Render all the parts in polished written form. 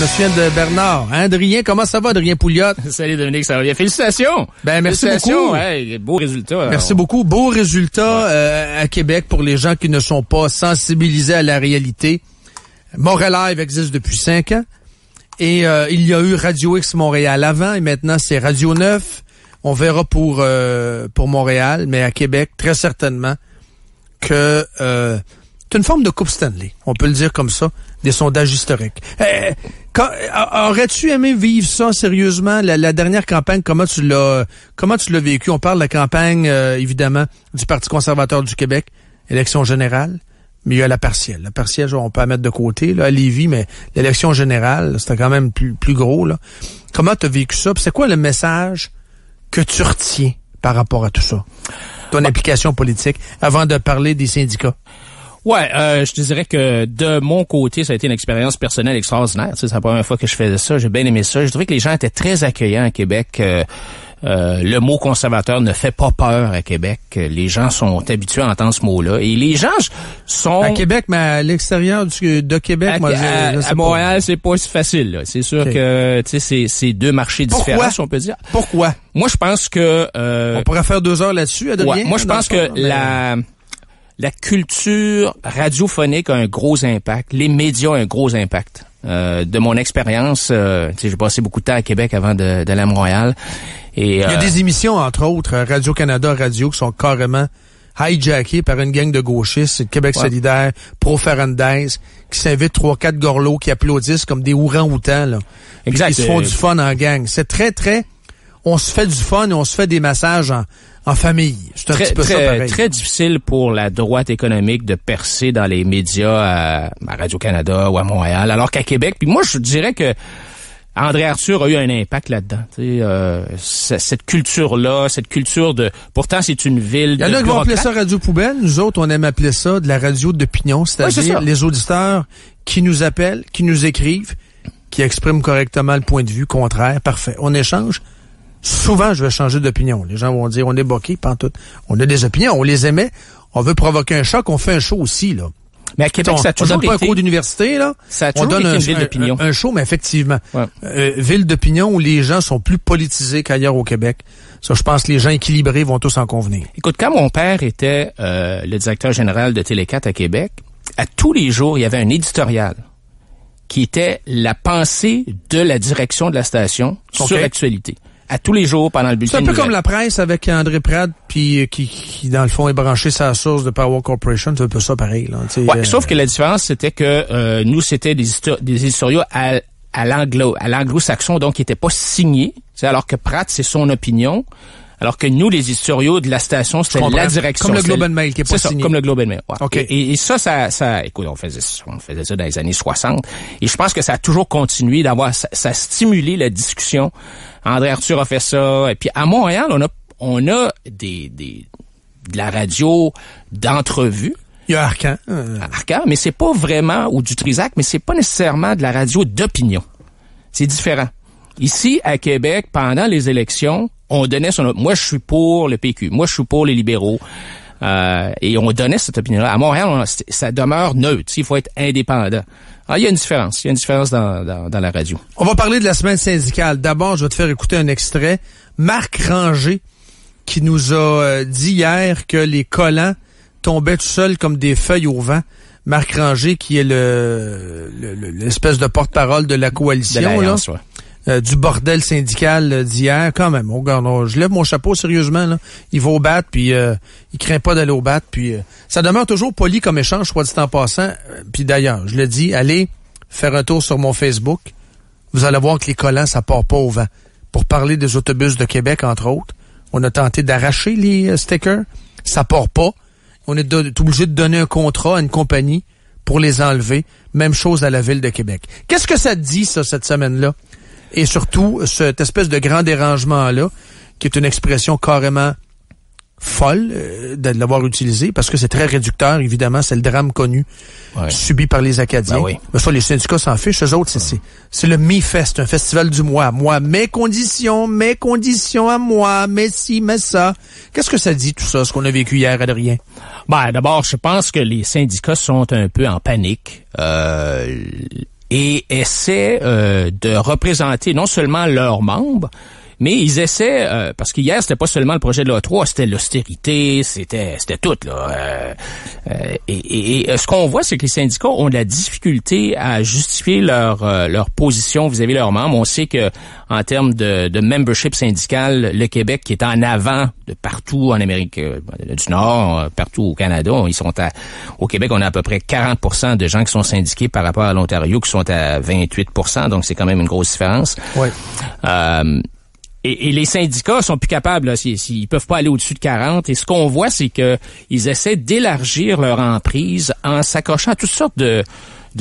me souviens de Bernard. Hein, Adrien, comment ça va, Adrien Pouliot? Salut Dominique, ça va bien. Félicitations! Ben, merci beaucoup. Ouais, beau résultat. Merci beaucoup. Beau résultat à Québec pour les gens qui ne sont pas sensibilisés à la réalité. Montréal Live existe depuis 5 ans. Et il y a eu Radio X Montréal avant et maintenant c'est Radio 9. On verra pour Montréal, mais à Québec, très certainement que c'est une forme de Coupe Stanley. On peut le dire comme ça, des sondages historiques. Aurais-tu aimé vivre ça sérieusement, la dernière campagne, comment tu l'as vécu? On parle de la campagne, évidemment, du Parti conservateur du Québec, élection générale, mais il y a la partielle. La partielle, on peut la mettre de côté, là, à Lévis, mais l'élection générale, c'était quand même plus gros, là. Comment tu as vécu ça? Puis c'est quoi le message que tu retiens par rapport à tout ça? Ton implication politique, avant de parler des syndicats. Ouais, je te dirais que de mon côté, ça a été une expérience personnelle extraordinaire. Tu sais, c'est la première fois que je faisais ça. J'ai bien aimé ça. Je dirais que les gens étaient très accueillants à Québec. Le mot conservateur ne fait pas peur à Québec. Les gens sont habitués à entendre ce mot-là. Et les gens sont... À Québec, mais à l'extérieur de Québec, à Montréal, c'est pas si facile, là. C'est sûr que, tu sais, c'est deux marchés différents, si on peut dire. Pourquoi? Moi, je pense que... on pourrait faire 2 heures là-dessus, Adrien? Ouais, moi, je pense que la culture radiophonique a un gros impact. Les médias ont un gros impact. De mon expérience, j'ai passé beaucoup de temps à Québec avant d'aller à Montréal. Et, il y a des émissions, entre autres, Radio-Canada Radio, qui sont carrément hijackées par une gang de gauchistes, Québec solidaire, Pro-Ferrandez, qui s'invitent 3-4 gorlots qui applaudissent comme des ourans-outans, là. Exact. Qui se font du fun en gang. C'est très, très... On se fait du fun et on se fait des massages en famille. C'est un petit peu ça, pareil. Très difficile pour la droite économique de percer dans les médias à Radio-Canada ou à Montréal, alors qu'à Québec, puis moi, je dirais que André Arthur a eu un impact là-dedans. Cette culture-là, cette culture de... Pourtant, c'est une ville de... Il y en a qui vont appeler ça radio poubelle. Nous autres, on aime appeler ça de la radio d'opinion, c'est-à-dire les auditeurs qui nous appellent, qui nous écrivent, qui expriment correctement le point de vue contraire. Parfait. On échange. Souvent, je vais changer d'opinion. Les gens vont dire, on est boqués, pantoute. On a des opinions, on les émet. On veut provoquer un choc, on fait un show aussi, là. Mais à Québec, ça a toujours été... On donne pas un cours d'université, là. Ça a toujours été une ville d'opinion. Un show, mais effectivement. Ouais. Ville d'opinion où les gens sont plus politisés qu'ailleurs au Québec. Ça, je pense que les gens équilibrés vont tous en convenir. Écoute, quand mon père était le directeur général de Télé4 à Québec, à tous les jours, il y avait un éditorial qui était la pensée de la direction de la station sur l'actualité. À tous les jours pendant le bulletin. C'est un peu comme la presse avec André Pratt, puis qui dans le fond est branché sa source de Power Corporation. C'est un peu ça pareil, là. Ouais, sauf que la différence c'était que nous c'était des éditoriaux à l'anglo-saxon, donc qui n'étaient pas signés. Alors que Pratt c'est son opinion. Alors que nous, les éditoriaux de la station, c'était la direction. Comme le Globe and Mail qui est pas signé. Comme le Globe and Mail. Ouais. Okay. Et ça, écoute, on faisait ça dans les années 60. Et je pense que ça a toujours continué ça a stimulé la discussion. André Arthur a fait ça. Et puis à Montréal, on a de la radio d'entrevue. Il y a Arcan. Arcan, mais c'est pas vraiment, ou du Trisac, mais c'est pas nécessairement de la radio d'opinion. C'est différent. Ici, à Québec, pendant les élections, on donnait moi, je suis pour le PQ. Moi, je suis pour les libéraux. Et on donnait cette opinion-là. À Montréal, ça demeure neutre. Il faut être indépendant. Alors, il y a une différence. Il y a une différence dans la radio. On va parler de la semaine syndicale. D'abord, je vais te faire écouter un extrait. Marc Ranger, qui nous a dit hier que les collants tombaient tout seuls comme des feuilles au vent. Marc Ranger, qui est l'espèce de porte-parole de la coalition, là. Du bordel syndical d'hier, quand même. Je lève mon chapeau sérieusement, là. Il va au bat, puis il craint pas d'aller au bat, puis ça demeure toujours poli comme échange, soit dit en passant. Puis d'ailleurs, je le dis, allez faire un tour sur mon Facebook. Vous allez voir que les collants, ça part pas au vent. Pour parler des autobus de Québec, entre autres, on a tenté d'arracher les stickers. Ça part pas. On est obligé de donner un contrat à une compagnie pour les enlever. Même chose à la Ville de Québec. Qu'est-ce que ça te dit, ça, cette semaine-là? Et surtout, cette espèce de grand dérangement-là, qui est une expression carrément folle de l'avoir utilisée, parce que c'est très réducteur, évidemment, c'est le drame connu subi par les Acadiens. Ben oui. Mais ça, les syndicats s'en fichent, eux autres, c'est le Mi-Fest, un festival du mois. Moi, mes conditions à moi, mais si, mais ça. Qu'est-ce que ça dit, tout ça, ce qu'on a vécu hier, Adrien? Ben, d'abord, je pense que les syndicats sont un peu en panique. et essaient de représenter non seulement leurs membres, mais ils essaient, parce qu'hier, c'était pas seulement le projet de l'A3, c'était l'austérité, c'était tout, là. Et ce qu'on voit, c'est que les syndicats ont de la difficulté à justifier leur position vis-à-vis de leurs membres. On sait que, en termes de membership syndical, le Québec, qui est en avant de partout en Amérique du Nord, partout au Canada, au Québec, on a à peu près 40% de gens qui sont syndiqués par rapport à l'Ontario, qui sont à 28%, donc c'est quand même une grosse différence. Oui. Et les syndicats sont plus capables, là, ils peuvent pas aller au-dessus de 40. Et ce qu'on voit, c'est que ils essaient d'élargir leur emprise en s'accrochant à toutes sortes de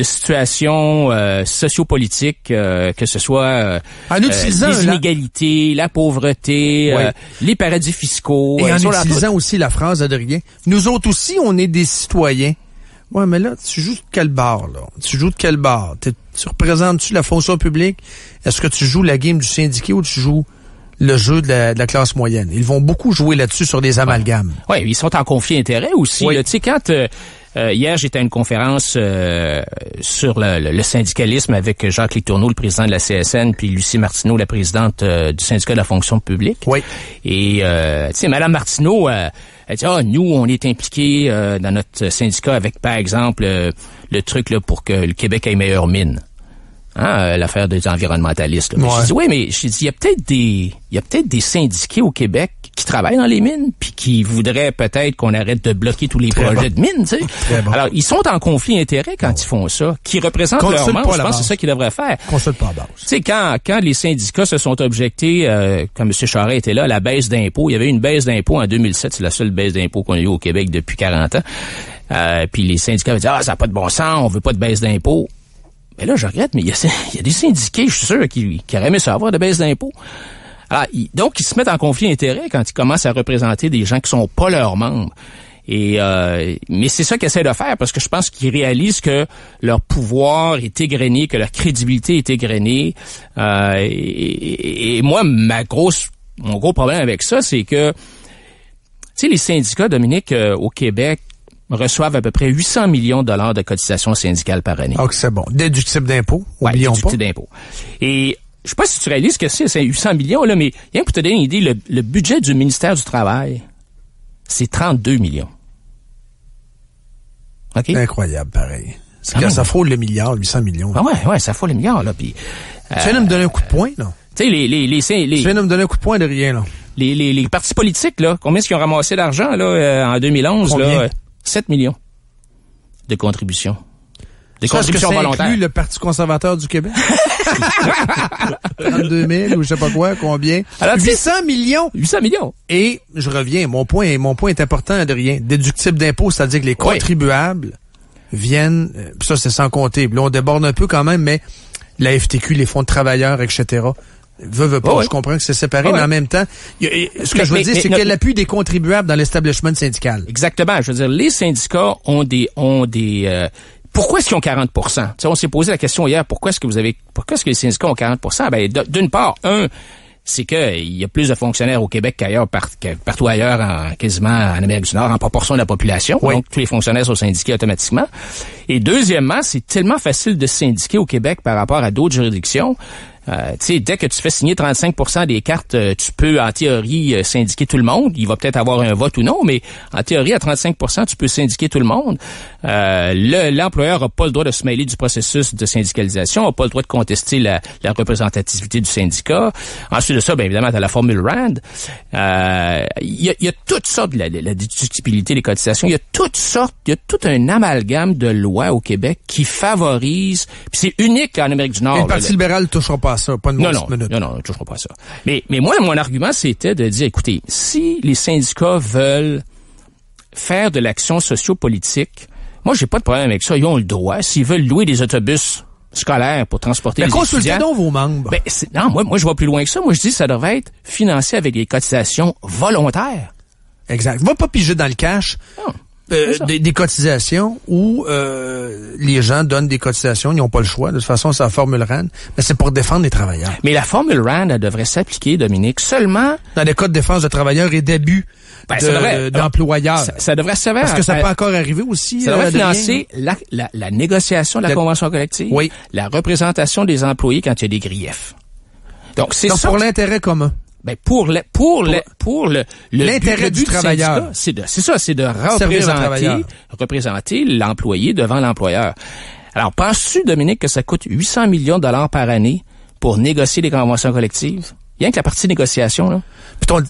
situations sociopolitiques, que ce soit les inégalités, la pauvreté, les paradis fiscaux. Et en utilisant aussi la phrase d'Adrien, nous autres aussi, on est des citoyens. Ouais, mais là, tu joues de quel bord, là? Tu joues de quel bord? Tu représentes-tu la fonction publique? Est-ce que tu joues la game du syndiqué ou tu joues le jeu de la classe moyenne? Ils vont beaucoup jouer là-dessus sur des amalgames. Oui, ils sont en conflit d'intérêts aussi. Tu sais, quand hier, j'étais à une conférence sur le syndicalisme avec Jacques Létourneau, le président de la CSN, puis Lucie Martineau, la présidente du syndicat de la fonction publique. Oui. Et, tu sais, Mme Martineau, elle dit, nous, on est impliqués dans notre syndicat avec, par exemple, le truc là pour que le Québec ait meilleure mine. L'affaire des environnementalistes. Ouais. Je dis, oui, mais je dis, il y a peut-être des syndiqués au Québec qui travaillent dans les mines, puis qui voudraient peut-être qu'on arrête de bloquer tous les projets de mines, tu sais. Bon. Alors, ils sont en conflit d'intérêts quand ils font ça, qui représentent leurs membres. Je pense que c'est ça qu'ils devraient faire. Consulte pas la base. Tu sais, quand les syndicats se sont objectés, quand M. Charest était là, à la baisse d'impôts, il y avait une baisse d'impôts en 2007, c'est la seule baisse d'impôts qu'on a eu au Québec depuis 40 ans. Puis les syndicats avaient dit, ça n'a pas de bon sens, on veut pas de baisse d'impôts. Mais là, je regrette, mais il y a des syndiqués, je suis sûr, qui auraient aimé savoir de baisse d'impôts. Alors, donc, ils se mettent en conflit d'intérêts quand ils commencent à représenter des gens qui sont pas leurs membres. Mais c'est ça qu'ils essaient de faire, parce que je pense qu'ils réalisent que leur pouvoir est égrené, que leur crédibilité est égrenée. Et moi, mon gros problème avec ça, c'est que, tu sais, les syndicats, Dominique, au Québec, reçoivent à peu près 800 millions de dollars de cotisations syndicales par année. Donc, c'est bon. Déductible d'impôts. Oui, déductible d'impôts. Et je sais pas si tu réalises que c'est 800 millions, là, mais rien pour te donner une idée, le budget du ministère du Travail, c'est 32 millions. OK? Incroyable, pareil. Ça frôle le milliard, 800 millions. Ah ouais, ça frôle le milliard, là. Puis, tu viens de me donner un coup de poing, là? Tu sais, tu viens de me donner un coup de poing de rien, là. Les partis politiques, là, combien est-ce qu'ils ont ramassé d'argent, là, en 2011, combien? Là? 7 millions de contributions. Des contributions volontaires. Inclut le Parti conservateur du Québec? 32 000 ou je sais pas quoi, combien? Alors, 800 millions! 800 millions! Et, je reviens, mon point est important de rien. Déductible d'impôt, c'est-à-dire que les contribuables viennent, ça c'est sans compter, là on déborde un peu quand même, mais la FTQ, les fonds de travailleurs, etc., veut pas, je comprends que c'est séparé, mais en même temps, ce que je veux dire, c'est qu'il y a l'appui des contribuables dans l'establishment syndical. Exactement. Je veux dire, les syndicats ont des pourquoi est-ce qu'ils ont 40 %? Tu sais, on s'est posé la question hier, pourquoi est-ce que les syndicats ont 40 %? Ben, d'une part, c'est que il y a plus de fonctionnaires au Québec qu'ailleurs, partout ailleurs, quasiment en Amérique du Nord, en proportion de la population. Oui. Donc, tous les fonctionnaires sont syndiqués automatiquement. Et deuxièmement, c'est tellement facile de syndiquer au Québec par rapport à d'autres juridictions. Tu sais, dès que tu fais signer 35 % des cartes, tu peux, en théorie, syndiquer tout le monde. Il va peut-être avoir un vote ou non, mais en théorie, à 35 % tu peux syndiquer tout le monde. L'employeur n'a pas le droit de se mêler du processus de syndicalisation, n'a pas le droit de contester la représentativité du syndicat. Ensuite de ça, bien évidemment, tu as la formule RAND. Il y a toutes sortes, la déductibilité des cotisations, il y a tout un amalgame de lois au Québec qui favorise, puis c'est unique en Amérique du Nord. Et le Parti libéral ne touchera pas à ça, pas de minute. Non, ne touchera pas à ça. Mais moi, mon argument, c'était de dire, écoutez, si les syndicats veulent faire de l'action sociopolitique, moi, j'ai pas de problème avec ça. Ils ont le droit. S'ils veulent louer des autobus scolaires pour transporter les étudiants. Consultez donc vos membres. Non, moi, je vais plus loin que ça. Moi, je dis que ça devrait être financé avec des cotisations volontaires. Exact. Va pas piger dans le cash. Non. Des cotisations où les gens donnent des cotisations, ils n'ont pas le choix. De toute façon, c'est la formule RAND, mais c'est pour défendre les travailleurs. Mais la formule RAND, elle devrait s'appliquer, Dominique, seulement dans les cas de défense de travailleurs et d'abus d'employeurs. Ça devrait servir. Parce que ça peut encore arriver aussi. Ça devrait financer la négociation de la convention collective. Oui. La représentation des employés quand il y a des griefs. Donc, c'est ça. Pour l'intérêt commun. Ben, pour l'intérêt du travailleur. C'est de représenter l'employé devant l'employeur. Alors, penses-tu, Dominique, que ça coûte 800 millions de dollars par année pour négocier les conventions collectives? Rien que la partie négociation, là.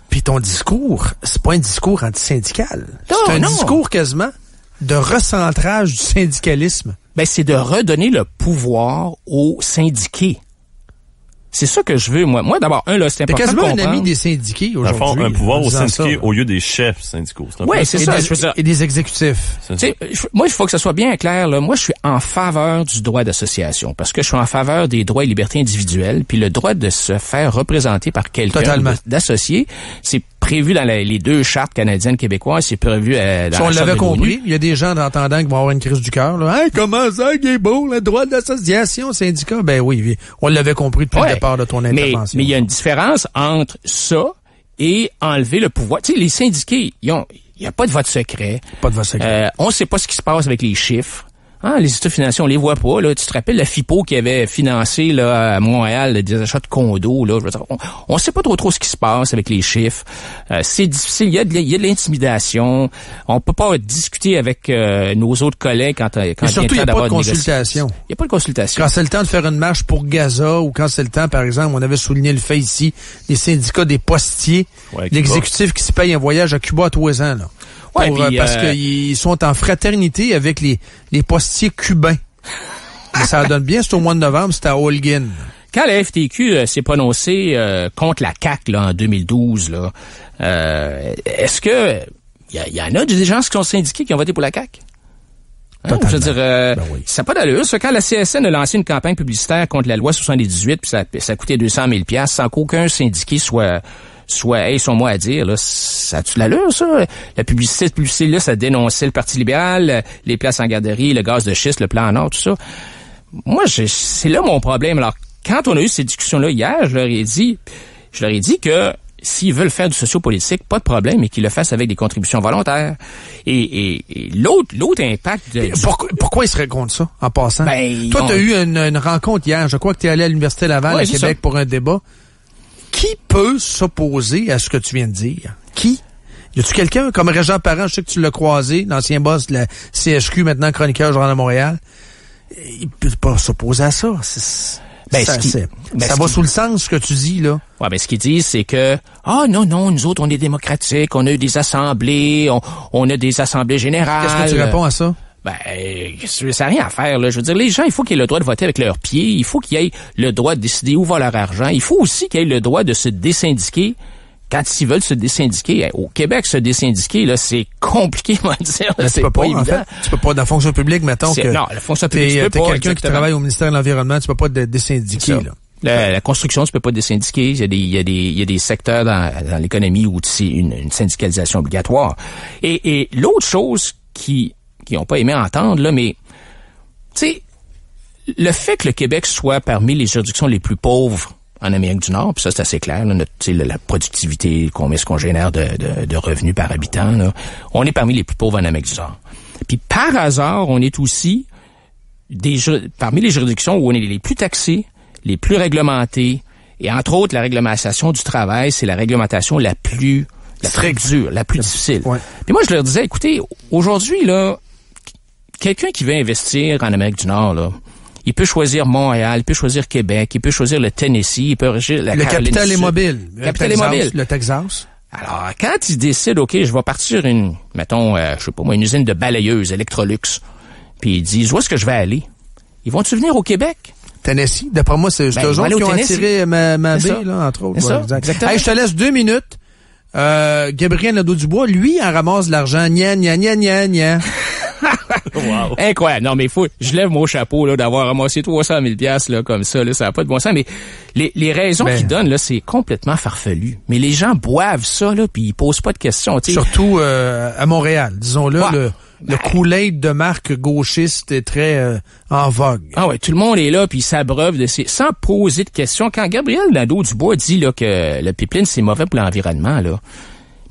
Puis ton discours, c'est pas un discours antisyndical. C'est un non. discours quasiment de recentrage du syndicalisme. Ben, c'est de redonner le pouvoir aux syndiqués. C'est ça que je veux, moi. Moi, d'abord, c'est important de comprendre. T'es quasiment un ami des syndiqués aujourd'hui. Dans le fond, un pouvoir aux syndiqués au lieu des chefs syndicaux. Oui, c'est ça. Et des exécutifs. Moi, il faut que ça soit bien clair, là. Moi, je suis en faveur du droit d'association. Parce que je suis en faveur des droits et libertés individuelles. Puis le droit de se faire représenter par quelqu'un, d'associé, c'est prévu dans les deux chartes canadiennes québécoises, c'est prévu dans si on l'avait compris, il y a des gens d'entendant qui vont avoir une crise du cœur. Hey, comment ça, il est beau, le droit d'association, syndicat? Ben oui, on l'avait compris depuis le départ de ton intervention. Mais il y a une différence entre ça et enlever le pouvoir. Tu sais, les syndiqués, il y a pas de vote secret. Pas de vote secret. On sait pas ce qui se passe avec les chiffres. Les états financiers, on les voit pas, là. Tu te rappelles la FIPO qui avait financé, là, à Montréal, des achats de condos, là. On sait pas trop ce qui se passe avec les chiffres. C'est difficile. Il y a de l'intimidation. On peut pas discuter avec, nos autres collègues quand surtout, il n'y a pas de consultation. Il n'y a pas de consultation. Quand c'est le temps de faire une marche pour Gaza ou quand c'est le temps, par exemple, on avait souligné le fait ici, les syndicats des postiers, l'exécutif qui se paye un voyage à Cuba à 3 ans, là. Parce qu'ils sont en fraternité avec les postiers cubains. Mais ça donne bien, c'est au mois de novembre, c'est à Holguin. Quand la FTQ s'est prononcée contre la CAQ là, en 2012, là, est-ce que il y en a des gens qui sont syndiqués qui ont voté pour la CAQ? Je veux dire, ça n'a pas d'allure. Quand la CSN a lancé une campagne publicitaire contre la loi 78, puis ça a coûté 200 000 sans qu'aucun syndiqué soit son mot à dire, là, ça a-tu de l'allure, ça? La publicité, là, ça dénonçait le Parti libéral, les places en garderie, le gaz de schiste, le plan Nord, tout ça. Moi, c'est là mon problème. Alors, quand on a eu ces discussions-là hier, je leur ai dit que s'ils veulent faire du sociopolitique, pas de problème, mais qu'ils le fassent avec des contributions volontaires. Et l'autre impact... Pourquoi ils seraient contre ça, en passant? Toi, tu as eu une rencontre hier. Je crois que tu es allé à l'Université Laval à Québec pour un débat. Qui peut s'opposer à ce que tu viens de dire? Qui? Y a-tu quelqu'un, comme Régent Parent, je sais que tu l'as croisé, l'ancien boss de la CHQ, maintenant chroniqueur Journal de Montréal. Il peut pas s'opposer à ça. Ça va sous le sens, ce que tu dis, là. Ouais, ce qu'ils disent, c'est que, non, nous autres, on est démocratiques, on a eu des assemblées, on a des assemblées générales. Qu'est-ce que tu réponds à ça? Ça n'a rien à faire, là. Je veux dire, les gens, il faut qu'ils aient le droit de voter avec leurs pieds. Il faut qu'ils aient le droit de décider où va leur argent. Il faut aussi qu'ils aient le droit de se désyndiquer quand ils veulent se désyndiquer. Au Québec, se désyndiquer, là, c'est compliqué, on va dire. Tu peux pas, évident. En fait. Tu peux pas, dans la fonction publique, mettons que... Non, la fonction publique, tu peux pas. T'es quelqu'un qui travaille au ministère de l'Environnement, tu peux pas te désyndiquer, là. La construction, tu peux pas désyndiquer. Il y a des secteurs dans l'économie où c'est une syndicalisation obligatoire. Et l'autre chose qui n'ont pas aimé entendre, là, mais, tu sais, le fait que le Québec soit parmi les juridictions les plus pauvres en Amérique du Nord, puis ça, c'est assez clair, là, la productivité, combien est-ce qu'on génère de revenus par habitant, là, on est parmi les plus pauvres en Amérique du Nord. Puis, par hasard, on est aussi parmi les juridictions où on est les plus taxés, les plus réglementés, et entre autres, la réglementation du travail, c'est la réglementation la plus dure, la plus difficile. Ouais. Puis moi, je leur disais, écoutez, aujourd'hui, là, quelqu'un qui veut investir en Amérique du Nord, là, il peut choisir Montréal, il peut choisir Québec, il peut choisir le Tennessee, il peut choisir la Caroline du Sud. Le capital est mobile. Le Texas. Alors, quand ils décident, OK, je vais partir une usine de balayeuses Electrolux, puis ils disent, où est-ce que je vais aller? Ils vont-tu venir au Québec? Tennessee. D'après moi, c'est eux autres qui ont attiré ma baie, là, entre autres. C'est ça, exactement. Hey, je te laisse 2 minutes. Gabriel Nadeau-Dubois, lui, en ramasse de l'argent. Gna, gna, gna, gna, gna. Wow. Incroyable. Non, mais je lève mon chapeau, là, d'avoir ramassé 300 000 $, là, comme ça, là, ça n'a pas de bon sens. Mais les raisons qu'ils donnent, là, c'est complètement farfelu. Mais les gens boivent ça, là, puis ils posent pas de questions, t'sais. Surtout, à Montréal. Disons-le, le Kool-Aid de marque gauchiste est très en vogue. Ah ouais, tout le monde est là puis il s'abreuve sans poser de questions. Quand Gabriel Nadeau-Dubois dit là que le pipeline c'est mauvais pour l'environnement là,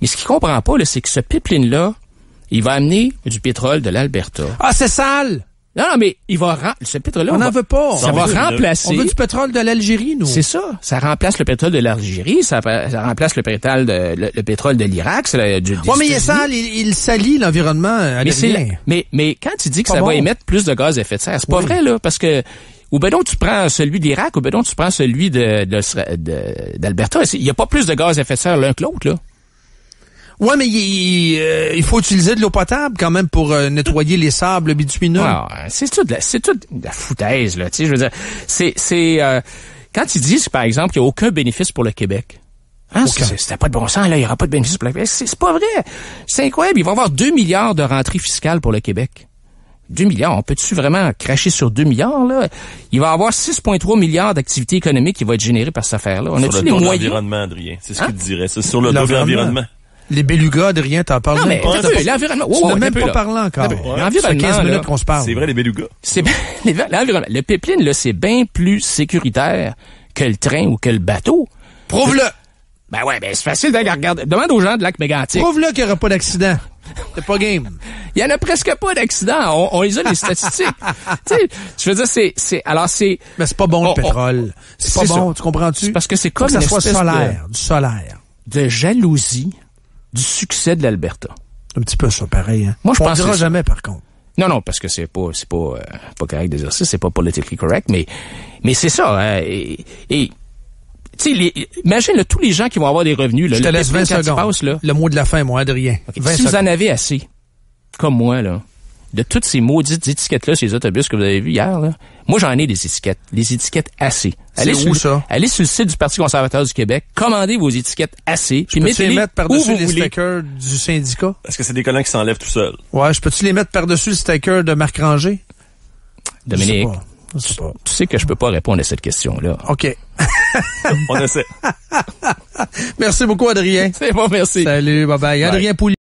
Mais ce qu'il comprend pas, là, c'est que ce pipeline-là, il va amener du pétrole de l'Alberta. Ah, c'est sale! Non, mais ce pétrole-là... On n'en veut pas. Ça va remplacer... On veut du pétrole de l'Algérie, nous. C'est ça. Ça remplace le pétrole de l'Algérie, ça remplace le pétrole de l'Irak, Ouais, mais il est sale, il salit l'environnement algérien. Mais quand il dit que ça va émettre plus de gaz à effet de serre, c'est pas vrai, là, parce que ou ben donc tu prends celui de l'Irak, ou ben donc tu prends celui d'Alberta. Il y a pas plus de gaz à effet de serre l'un que l'autre, là. Ouais, mais il faut utiliser de l'eau potable quand même pour nettoyer les sables bitumineux. C'est tout de la foutaise, là. Tu sais, je veux dire, quand ils disent, par exemple, qu'il n'y a aucun bénéfice pour le Québec. Hein, c'était pas de bon sens, là. Il n'y aura pas de bénéfice pour le Québec. C'est pas vrai. C'est incroyable. Il va y avoir 2 milliards de rentrées fiscales pour le Québec. 2 milliards. On peut-tu vraiment cracher sur 2 milliards, là? Il va y avoir 6,3 milliards d'activités économiques qui vont être générées par cette affaire-là. On a-tu les moyens? Sur l'environnement, Adrien. C'est ce qu'il dirait. C'est sur le dos de l'environnement. Les belugas, Adrien, t'en parles même pas. L'environnement. Tu n'as même pas parlé encore. L'environnement, 15 minutes qu'on se parle. C'est vrai, les belugas. L'environnement. Le pipeline, là, c'est bien plus sécuritaire que le train ou que le bateau. Prouve-le! Ben ouais, c'est facile de regarder. Demande aux gens de Lac-Mégantic. Prouve-le qu'il n'y aura pas d'accident. C'est pas game. Il y en a presque pas d'accidents. On les a, les statistiques. Tu sais, je veux dire, c'est... Mais c'est pas bon, le pétrole. C'est pas bon, tu comprends-tu? C'est parce que c'est comme une espèce du solaire. De jalousie du succès de l'Alberta. Un petit peu ça, pareil, hein. Moi, je pense on dira jamais, par contre. Non, parce que c'est pas correct d'exercice, c'est pas politically correct, mais c'est ça, hein, et tu sais, imagine là, tous les gens qui vont avoir des revenus, là. Je te laisse 20 secondes. Passe, là, le mot de la fin, moi, Adrien. Okay. Si vous en avez assez, comme moi, là, de toutes ces maudites étiquettes-là, ces autobus que vous avez vus hier, là, moi, j'en ai des étiquettes. Les étiquettes AC. Allez où, ça? Allez sur le site du Parti conservateur du Québec, commandez vos étiquettes AC, puis mettez-les mettre par-dessus les stickers du syndicat? Est-ce que c'est des collants qui s'enlèvent tout seuls? Ouais, je peux-tu les mettre par-dessus le sticker de Marc Ranger? Dominique, tu sais que je peux pas répondre à cette question-là. OK. On essaie. Merci beaucoup, Adrien. C'est bon, merci. Salut, bye-bye. Adrien Pouliot.